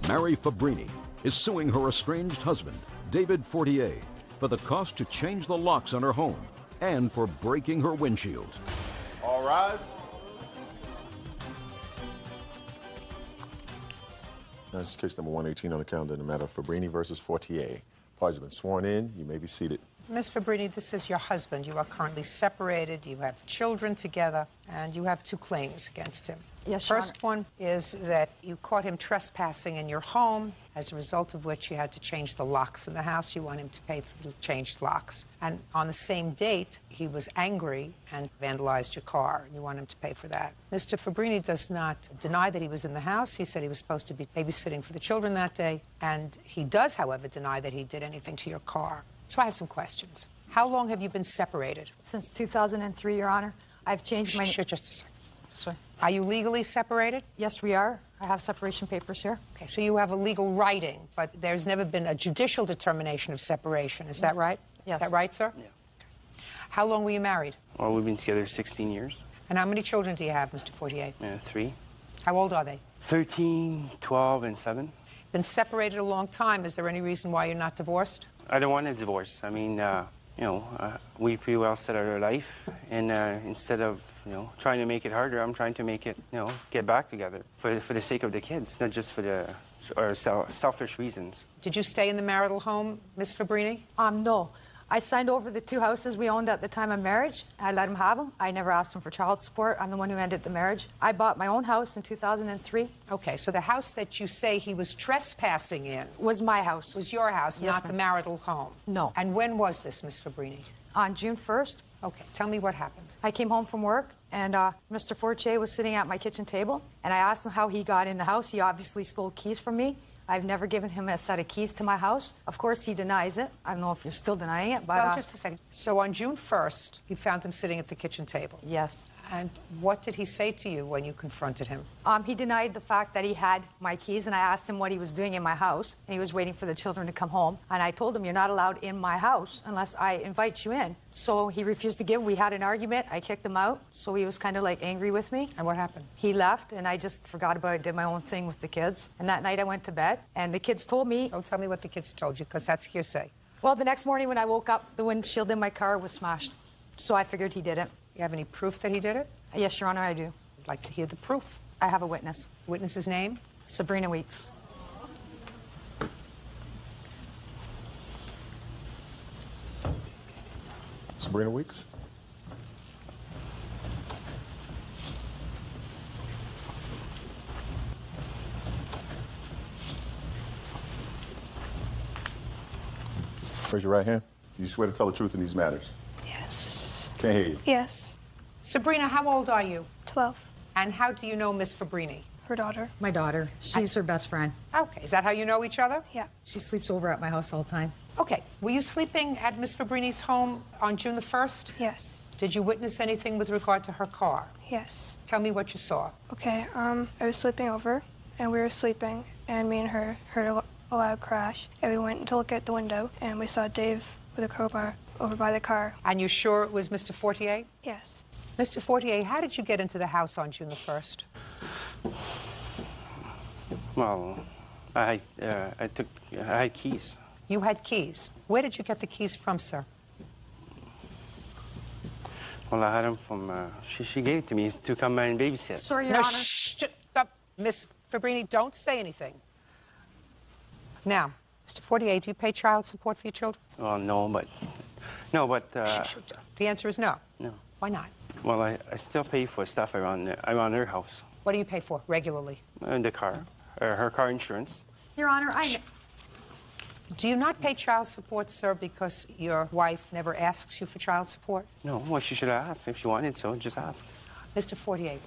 Mary Fabrini is suing her estranged husband, David Fortier, for the cost to change the locks on her home and for breaking her windshield. All rise. Now, this is case number 118 on the calendar in the matter of Fabrini versus Fortier. Parties have been sworn in. You may be seated. Ms. Fabrini, this is your husband. You are currently separated. You have children together, and you have two claims against him. Yes, Your First one is that you caught him trespassing in your home, as a result of which you had to change the locks in the house. You want him to pay for the changed locks. And on the same date, he was angry and vandalized your car, and you want him to pay for that. Mr. Fabrini does not deny that he was in the house. He said he was supposed to be babysitting for the children that day, and he does, however, deny that he did anything to your car. So I have some questions. How long have you been separated? Since 2003, Your Honor. I've changed my... Just a second. Sorry. Are you legally separated? Yes, we are. I have separation papers here. Okay, so you have a legal writing, but there's never been a judicial determination of separation. Is that right? Yes. Is that right, sir? Yeah. How long were you married? Well, we've been together 16 years. And how many children do you have, Mr. Fortier? 3. How old are they? 13, 12, and 7. Been separated a long time. Is there any reason why you're not divorced? I don't want a divorce. I mean, we pretty well set our life, and instead of, trying to make it harder, I'm trying to make it, get back together for the sake of the kids, not just for selfish reasons. Did you stay in the marital home, Ms. Fabrini? No. I signed over the 2 houses we owned at the time of marriage. I let him have them. I never asked him for child support. I'm the one who ended the marriage. I bought my own house in 2003. Okay, so the house that you say he was trespassing in... Was my house. Was your house, Yes, not the ma'am. marital home? No. And when was this, Ms. Fabrini? On June 1st, Okay, tell me what happened. I came home from work, and Mr. Fortier was sitting at my kitchen table, and I asked him how he got in the house. He obviously stole keys from me. I've never given him a set of keys to my house. Of course, he denies it. I don't know if you're still denying it, but... Well, just a second. So on June 1st, you found him sitting at the kitchen table. Yes. And what did he say to you when you confronted him? He denied the fact that he had my keys, and I asked him what he was doing in my house, and he was waiting for the children to come home. And I told him, you're not allowed in my house unless I invite you in. So he refused to give. We had an argument. I kicked him out, so he was kind of like angry with me. And what happened? He left, and I just forgot about it, did my own thing with the kids. And that night I went to bed, and the kids told me... Don't tell me what the kids told you, because that's hearsay. Well, the next morning when I woke up, the windshield in my car was smashed. So I figured he did it. You have any proof that he did it? Yes, Your Honor, I do. I'd like to hear the proof. I have a witness. Witness's name? Sabrina Weeks. Sabrina Weeks. Raise your right hand. Do you swear to tell the truth in these matters? Yes. Can't hear you. Yes. Sabrina, how old are you? 12. And how do you know Miss Fabrini? Her daughter. My daughter. She's her best friend. Okay, is that how you know each other? Yeah. She sleeps over at my house all the time. Okay, were you sleeping at Miss Fabrini's home on June the 1st? Yes. Did you witness anything with regard to her car? Yes. Tell me what you saw. Okay, I was sleeping over, and we were sleeping, and me and her heard a loud crash, and we went to look at the window, and we saw Dave with a crowbar over by the car. And you're sure it was Mr. Fortier? Yes. Mr. Fortier, how did you get into the house on June the 1st? Well, I had keys. You had keys. Where did you get the keys from, sir? Well, I had them from, she gave it to me to come and babysit. Sorry, Your No, Honor. stop. Miss Fabrini, don't say anything. Now, Mr. Fortier, do you pay child support for your children? Well, no, but... The answer is no. No. Why not? Well, I still pay for stuff around her house. What do you pay for regularly? The car, her car insurance. Your Honor, Do you not pay child support, sir, because your wife never asks you for child support? No, well, she should have asked. If she wanted to, just ask. Mr. Fortier,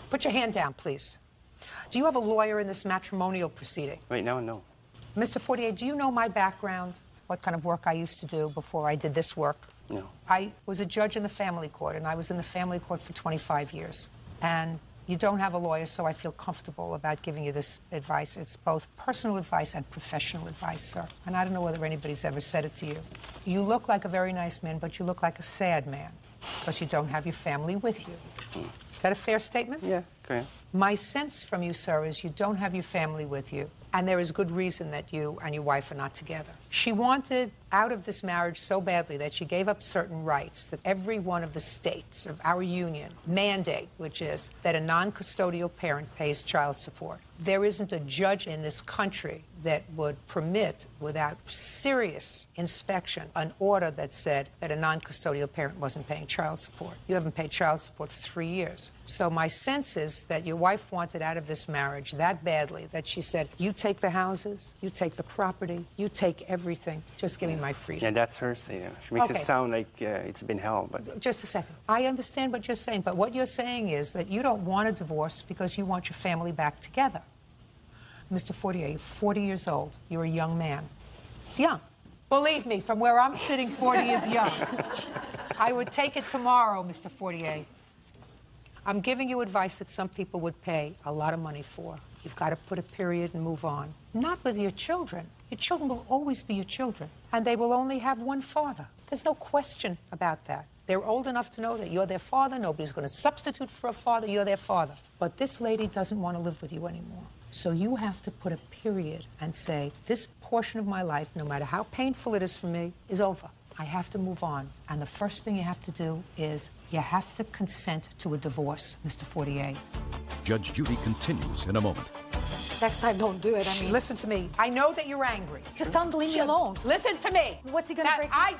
put your hand down, please. Do you have a lawyer in this matrimonial proceeding? Right now, no. Mr. Fortier, do you know my background? What kind of work I used to do before I did this work? No. I was a judge in the family court, and I was in the family court for 25 years. And you don't have a lawyer, so I feel comfortable about giving you this advice. It's both personal advice and professional advice, sir. And I don't know whether anybody's ever said it to you. You look like a very nice man, but you look like a sad man because you don't have your family with you. Is that a fair statement? Yeah, okay. My sense from you, sir, is you don't have your family with you. And there is good reason that you and your wife are not together. She wanted out of this marriage so badly that she gave up certain rights that every one of the states of our union mandate, which is that a non-custodial parent pays child support. There isn't a judge in this country that would permit, without serious inspection, an order that said that a non-custodial parent wasn't paying child support. You haven't paid child support for 3 years. So my sense is that your wife wanted out of this marriage that badly that she said, you take the houses, you take the property, you take everything, just give me my freedom. Yeah, that's her saying. She makes it sound like it's been hell, but... Just a second. I understand what you're saying, but what you're saying is that you don't want a divorce because you want your family back together. Mr. Fortier, you're 40 years old. You're a young man. It's young. Believe me, from where I'm sitting, 40 is young. I would take it tomorrow, Mr. Fortier. I'm giving you advice that some people would pay a lot of money for. You've got to put a period and move on. Not with your children. Your children will always be your children, and they will only have one father. There's no question about that. They're old enough to know that you're their father. Nobody's going to substitute for a father. You're their father. But this lady doesn't want to live with you anymore. So you have to put a period and say, this portion of my life, no matter how painful it is for me, is over. I have to move on. And the first thing you have to do is you have to consent to a divorce, Mr. Fortier. Judge Judy continues in a moment. Next time, don't do it. I mean, Listen to me. I know that you're angry. just tell him to leave me alone. Listen to me. What's he going to break?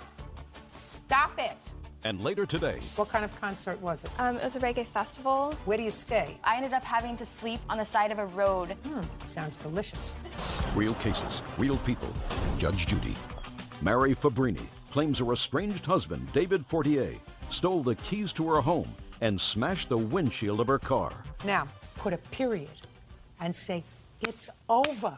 Stop it. And later today, What kind of concert was it? It was a reggae festival. Where do you stay? I ended up having to sleep on the side of a road. Sounds delicious. real cases, real people. Judge Judy. Mary Fabrini claims her estranged husband, David Fortier, stole the keys to her home and smashed the windshield of her car. Now, put a period and say, it's over.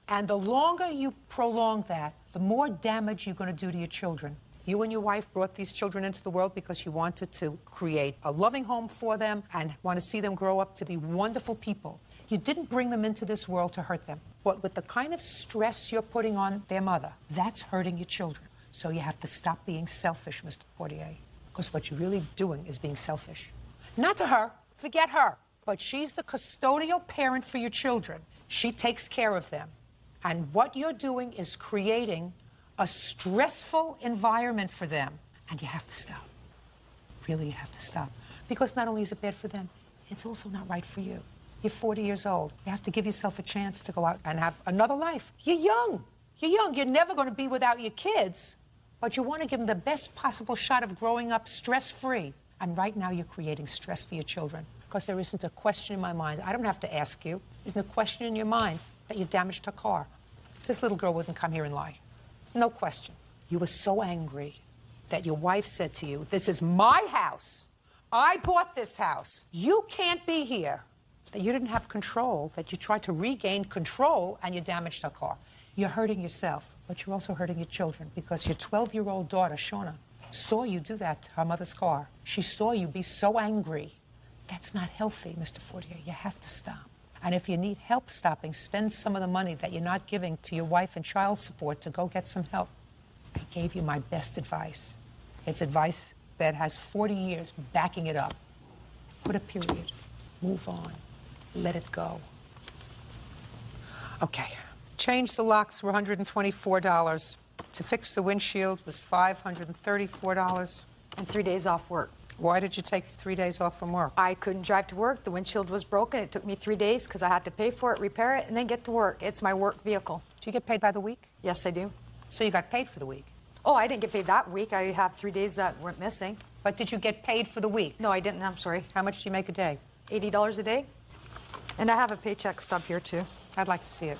And the longer you prolong that, the more damage you're going to do to your children. You and your wife brought these children into the world because you wanted to create a loving home for them and want to see them grow up to be wonderful people. You didn't bring them into this world to hurt them. But with the kind of stress you're putting on their mother, that's hurting your children. So you have to stop being selfish, Mr. Fortier, because what you're really doing is being selfish. Not to her, forget her, but she's the custodial parent for your children. She takes care of them. And what you're doing is creating a stressful environment for them. And you have to stop. Really, you have to stop. Because not only is it bad for them, it's also not right for you. You're 40 years old. You have to give yourself a chance to go out and have another life. You're young. You're young. You're never going to be without your kids. But you want to give them the best possible shot of growing up stress-free. And right now you're creating stress for your children. Because there isn't a question in my mind. I don't have to ask you. Isn't a question in your mind that you damaged her car. This little girl wouldn't come here and lie. No question. You were so angry that your wife said to you, this is my house. I bought this house. You can't be here. That you didn't have control, that you tried to regain control and you damaged her car. You're hurting yourself, but you're also hurting your children because your 12-year-old daughter, Shauna, saw you do that to her mother's car. She saw you be so angry. That's not healthy, Mr. Fortier. You have to stop. And if you need help stopping, spend some of the money that you're not giving to your wife and child support to go get some help. I gave you my best advice. It's advice that has 40 years backing it up. Put a period. Move on. Let it go. Okay. Change the locks were $124. To fix the windshield was $534. And 3 days off work. Why did you take 3 days off from work? I couldn't drive to work. The windshield was broken. It took me 3 days because I had to pay for it, repair it, and then get to work. It's my work vehicle. Do you get paid by the week? Yes, I do. So you got paid for the week. Oh, I didn't get paid that week. I have 3 days that weren't missing. But did you get paid for the week? No, I didn't. I'm sorry. How much do you make a day? $80 a day. And I have a paycheck stub here, too. I'd like to see it.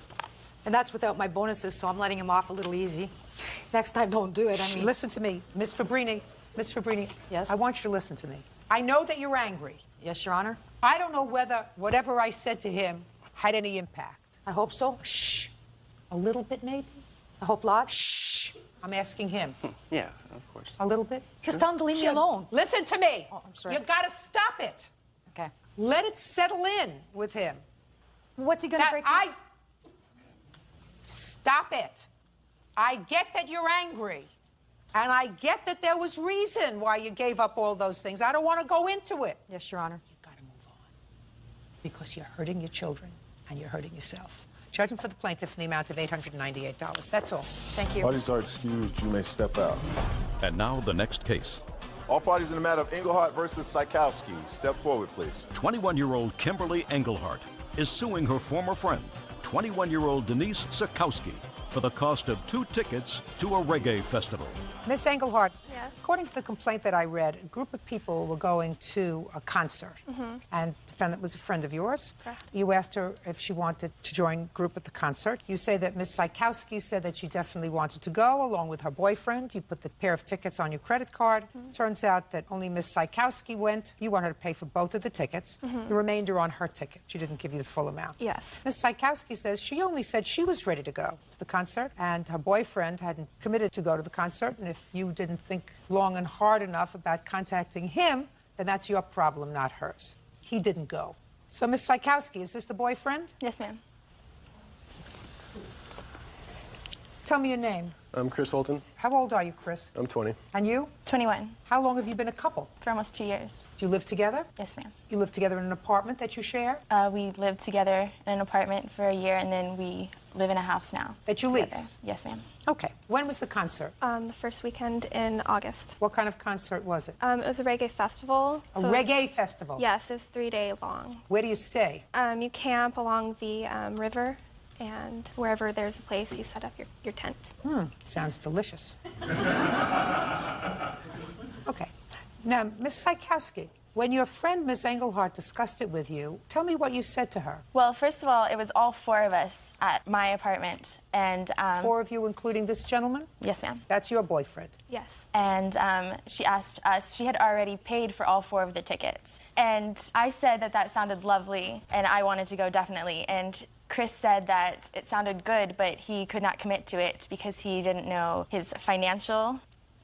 And that's without my bonuses, so I'm letting him off a little easy. Next time, don't do it. I mean, Listen to me, Miss Fabrini. Miss Fabrini. Yes? I want you to listen to me. I know that you're angry. yes, Your Honor. I don't know whether whatever I said to him had any impact. I hope so. Shh. A little bit, maybe? I hope lots. Shh. I'm asking him. Yeah, of course. A little bit? Just tell him to leave me alone. Listen to me. Oh, I'm sorry. You gotta stop it. Okay. Let it settle in with him. What's he going to That break? Stop it. I get that you're angry. And I get that there was reason why you gave up all those things. I don't want to go into it. Yes, Your Honor. You got to move on. Because you're hurting your children and you're hurting yourself. judgment for the plaintiff in the amount of $898. That's all. Thank you. Parties are excused. You may step out. And now the next case. All parties in the matter of Engelhardt versus Sikowski. Step forward, please. 21-year-old Kimberly Engelhardt is suing her former friend, 21-year-old Denise Sikowski, for the cost of 2 tickets to a reggae festival. Miss Engelhardt, Yes. according to the complaint that I read, a group of people were going to a concert, and the defendant was a friend of yours. Correct. You asked her if she wanted to join group at the concert. You say that Miss Sikowski said that she definitely wanted to go, along with her boyfriend. You put the pair of tickets on your credit card. Turns out that only Miss Sikowski went. You want her to pay for both of the tickets. The remainder on her ticket. She didn't give you the full amount. Yes. Miss Sikowski says she only said she was ready to go to the concert, and her boyfriend hadn't committed to go to the concert, and if you didn't think long and hard enough about contacting him, then that's your problem, not hers. He didn't go. So, Miss Sikowski, is this the boyfriend? Yes, ma'am. Tell me your name. I'm Chris Holton. How old are you, Chris? I'm 20. And you? 21. How long have you been a couple? For almost 2 years. Do you live together? Yes, ma'am. You live together in an apartment that you share? We lived together in an apartment for a year, and then we live in a house now. That you together. lease? Yes, ma'am. Okay. When was the concert? The first weekend in August. What kind of concert was it? It was a reggae festival. A so it was- reggae festival? Yes, it's 3 day long. Where do you stay? You camp along the river, and wherever there's a place, you set up your tent. Sounds delicious. Okay. Now, Miss Sikowski, when your friend, Miss Engelhardt, discussed it with you, tell me what you said to her. Well, first of all, it was all 4 of us at my apartment, and 4 of you, including this gentleman? yes, ma'am. That's your boyfriend. Yes. And she asked us, she had already paid for all 4 of the tickets. And I said that that sounded lovely, and I wanted to go definitely. And Chris said that it sounded good, but he could not commit to it because he didn't know his financial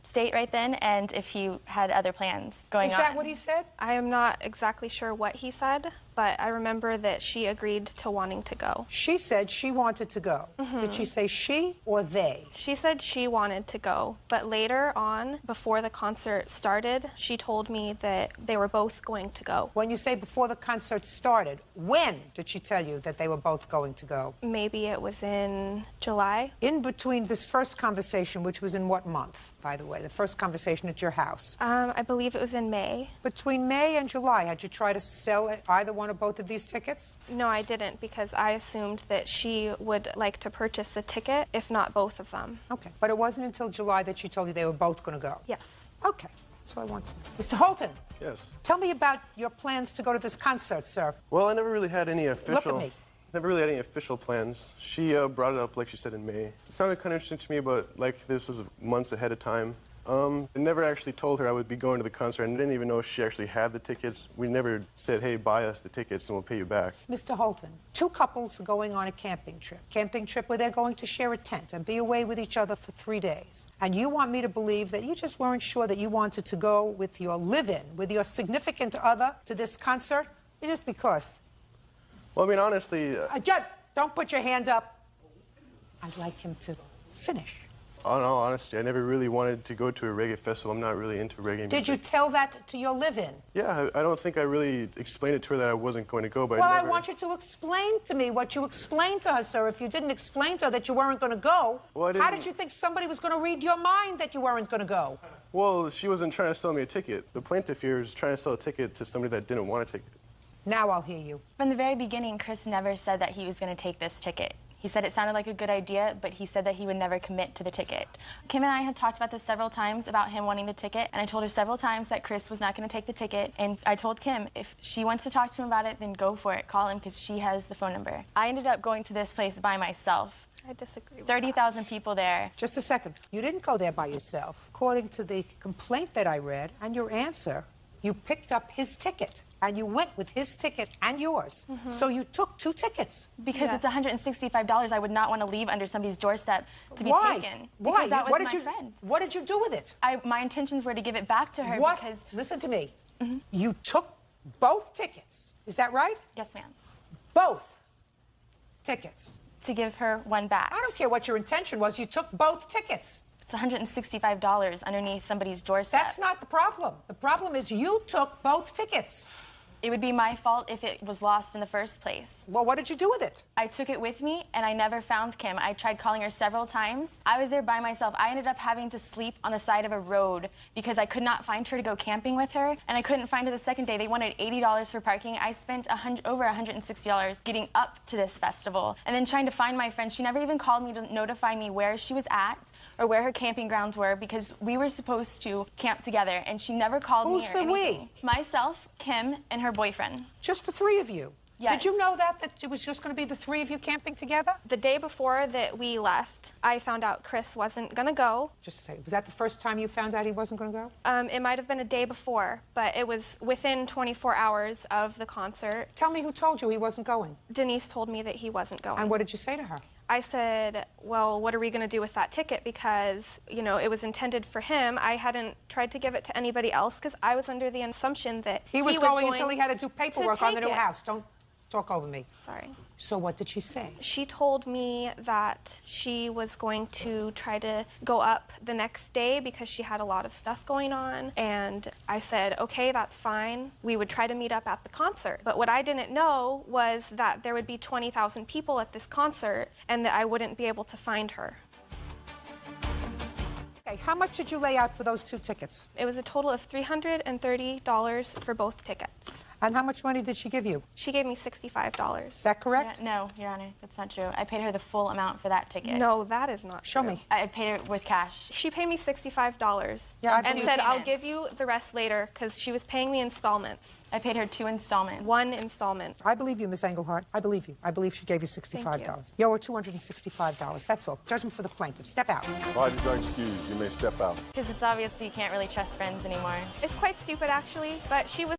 state right then and if he had other plans going on. Is that what he said? I am not exactly sure what he said, but I remember that she agreed to wanting to go. She said she wanted to go. Did she say she or they? She said she wanted to go, but later on, before the concert started, she told me that they were both going to go. When you say before the concert started, when did she tell you that they were both going to go? Maybe it was in July. In between this first conversation, which was in what month, by the way? The first conversation at your house. I believe it was in May. Between May and July, had you tried to sell either one or both of these tickets? No, I didn't, because I assumed that she would like to purchase the ticket, if not both of them. Okay. But it wasn't until July that she told you they were both going to go? Yes. Okay. That's all I want to know. Mr. Holton, Yes. tell me about your plans to go to this concert, sir. Well, I never really had any official. Look at me. Never really had any official plans. She brought it up, like she said, in May. It sounded kind of interesting to me, but like this was months ahead of time. I never actually told her I would be going to the concert. I didn't even know if she actually had the tickets. We never said, hey, buy us the tickets and we'll pay you back. Mr. Holton, 2 couples are going on a camping trip. Camping trip where they're going to share a tent and be away with each other for 3 days. And you want me to believe that you just weren't sure that you wanted to go with your live-in, with your significant other, to this concert? Just because. Well, I mean, honestly, Judge, don't put your hand up. I'd like him to finish. in all honesty, I never really wanted to go to a reggae festival. I'm not really into reggae music. Did you tell that to your live-in? Yeah, I don't think I really explained it to her that I wasn't going to go, but Well, I I never... want you to explain to me what you explained to her, sir. If you didn't explain to her that you weren't going to go, Well, I how didn't- did you think somebody was going to read your mind that you weren't going to go? Well, she wasn't trying to sell me a ticket. The plaintiff here is trying to sell a ticket to somebody that didn't want a ticket. Now I'll hear you. From the very beginning, Chris never said that he was going to take this ticket. He said it sounded like a good idea, but he said that he would never commit to the ticket. Kim and I had talked about this several times about him wanting the ticket, and I told her several times that Chris was not going to take the ticket, and I told Kim, if she wants to talk to him about it, then go for it. Call him, because she has the phone number. I ended up going to this place by myself. I disagree with 30,000 people there. Just a second. You didn't go there by yourself. According to the complaint that I read and your answer, you picked up his ticket. And you went with his ticket and yours. So you took 2 tickets. Because it's $165, I would not want to leave under somebody's doorstep to be Why? taken. Why? Because that was What my did you, friend. What did you do with it? My intentions were to give it back to her What? because... Listen to me. You took both tickets. Is that right? Yes, ma'am. Both tickets. To give her one back. I don't care what your intention was. You took both tickets. It's $165 underneath somebody's doorstep. That's not the problem. The problem is you took both tickets. It would be my fault if it was lost in the first place. Well, what did you do with it? I took it with me, and I never found Kim. I tried calling her several times. I was there by myself. I ended up having to sleep on the side of a road because I could not find her to go camping with her, and I couldn't find her the second day. They wanted $80 for parking. I spent over $160 getting up to this festival, and then trying to find my friend. She never even called me to notify me where she was at or where her camping grounds were because we were supposed to camp together, and she never called me or anything. Who's the we? Myself, Kim, and her boyfriend. Just the three of you? Yes. Did you know that it was just going to be the three of you camping together? The day before that we left, I found out Chris wasn't going to go. Just to say, was that the first time you found out he wasn't going to go? It might have been a day before, but it was within 24 hours of the concert. Tell me who told you he wasn't going. Denise told me that he wasn't going. And what did you say to her? I said, well, what are we going to do with that ticket? Because, you know, it was intended for him. I hadn't tried to give it to anybody else because I was under the assumption that he was going until he had to do paperwork on the new house. Don't talk over me. Sorry. So what did she say? She told me that she was going to try to go up the next day because she had a lot of stuff going on. And I said, okay, that's fine. We would try to meet up at the concert. But what I didn't know was that there would be 20,000 people at this concert and that I wouldn't be able to find her. Okay, how much did you lay out for those two tickets? It was a total of $330 for both tickets. And how much money did she give you? She gave me $65. Is that correct? No, Your Honor, that's not true. I paid her the full amount for that ticket. No, that is not Show true. me. I paid her with cash. She paid me $65 Yeah, and said, I'll give you the rest later because she was paying me installments. I paid her 2 installments. 1 installment. I believe you, Miss Engelhardt. I believe you. I believe she gave you $65. Thank you. You owe her $265. That's all. Judgment for the plaintiff. Step out. Parties are excused. You may step out. Because it's obvious you can't really trust friends anymore. It's quite stupid, actually, but she was